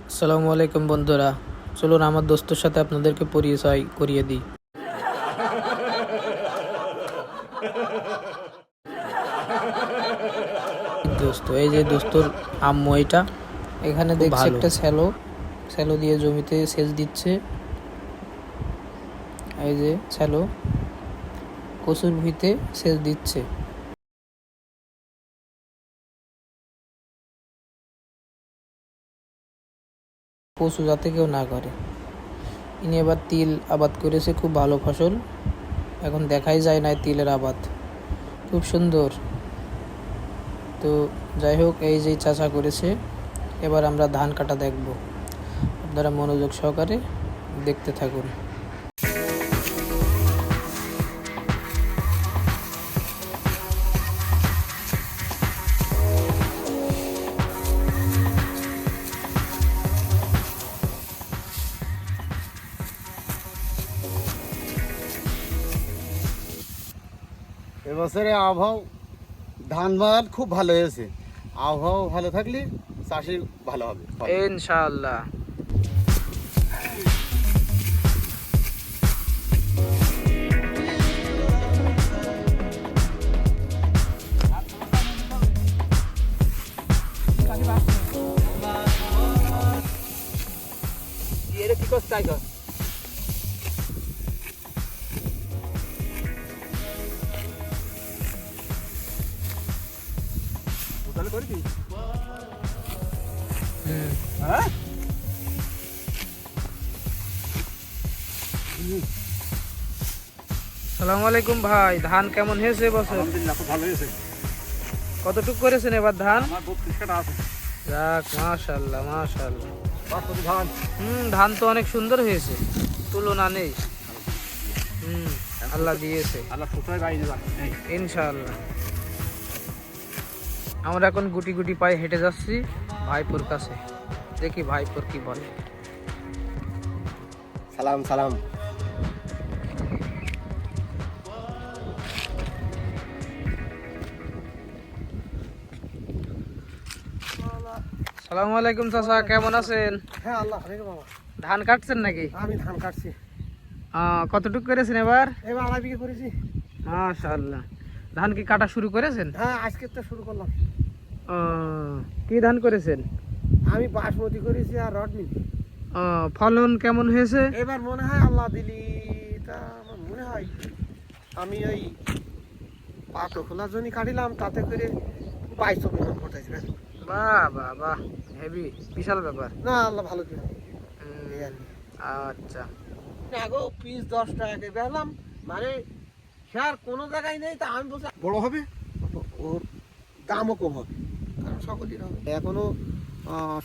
আসসালামু আলাইকুম বন্ধুরা, চলুন আমার দোস্তের সাথে আপনাদেরকে পরিচয় করিয়ে দিই। দোস্ত, এই যে দোস্তর আম্মু, এটা এখানে দেখছি একটা স্যালো দিয়ে জমিতে সেচ দিচ্ছে। এই যে স্যালো কচুর ভিতে সেচ দিচ্ছে, কচু যাতে কেউ না করে। ইনি এবার তিল আবাদ করেছে, খুব ভালো ফসল। এখন দেখাই যায় না তিলের আবাদ, খুব সুন্দর। তো যাই হোক, এই যে চাষা করেছে। এবার আমরা ধান কাটা দেখব, আপনারা মনোযোগ সহকারে দেখতে থাকুন। এবছরে আবহাওয়া ধান খুব ভালো হয়েছে। আবহাওয়া ভালো থাকলে চাষি ভালো হবে ইনশাআল্লাহ। কি করতে চাইছ? সালামু আলাইকুম ভাই, ধান কেমন হয়েছে বছর? আলহামদুলিল্লাহ, খুব ভালো হয়েছে। কতটুকু করেছেন এবার ধান? আমার 32 কাটা আছে। যাক, মাশাআল্লাহ মাশাআল্লাহ। বাসমতি ধান। ধান তো অনেক সুন্দর হয়েছে, তুলনা নেই। আল্লাহ দিয়েছে, আল্লাহ সুতরাং গাই দিবা ইনশাআল্লাহ। আমরা এখন গুটি গুটি পায়ে হেঁটে যাচ্ছি ভাইপুর কাছে, দেখি ভাইপুর কি বলে। সালাম সালাম। সালামু আলাইকুম চাচা, কেমন আছেন? হ্যাঁ, আল্লাহ রে বাবা। ধান কাটছেন নাকি? আমি ধান কাটছি। কতটুকু করেছেন এবার? এবার আড়াই বিঘা করেছি। মাশাআল্লাহ। ধান কি কাটা শুরু করেছেন? হ্যাঁ, আজকে তো শুরু করলাম। কি ধান করেছেন? আমি বাসমতি করেছি আর রডনি। ফলন কেমন হয়েছে? এবার মনে হয় আল্লাহ দিলি, তা আমার মনে হয় আমি ওই পাটো খোলার জন্য কাটিলাম, তাতে করে 22 মন পড়তেছে। বাহ বাহ বাহ, হেভি, বিশাল ব্যাপার। না, আল্লাহ ভালো দিল। আচ্ছা, আগেও পিস 10 টাকা করে বেচলাম, মানে সার কোনো জায়গায় নেই। তা আমি বলছি বড় হবে, ওর দামও কম হবে, কারণ সকলের হবে। এখনো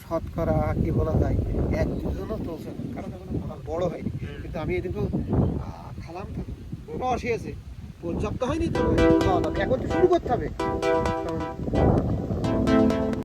শতকরা কি বলা যায় 1-2জনও চলছে না, কারণ এখনো বড় হয়নি। কিন্তু আমি এদিকেও খালাম, রস হয়েছে, পর্যাপ্ত হয়নি তো এখন তো শুরু করতে হবে। কারণ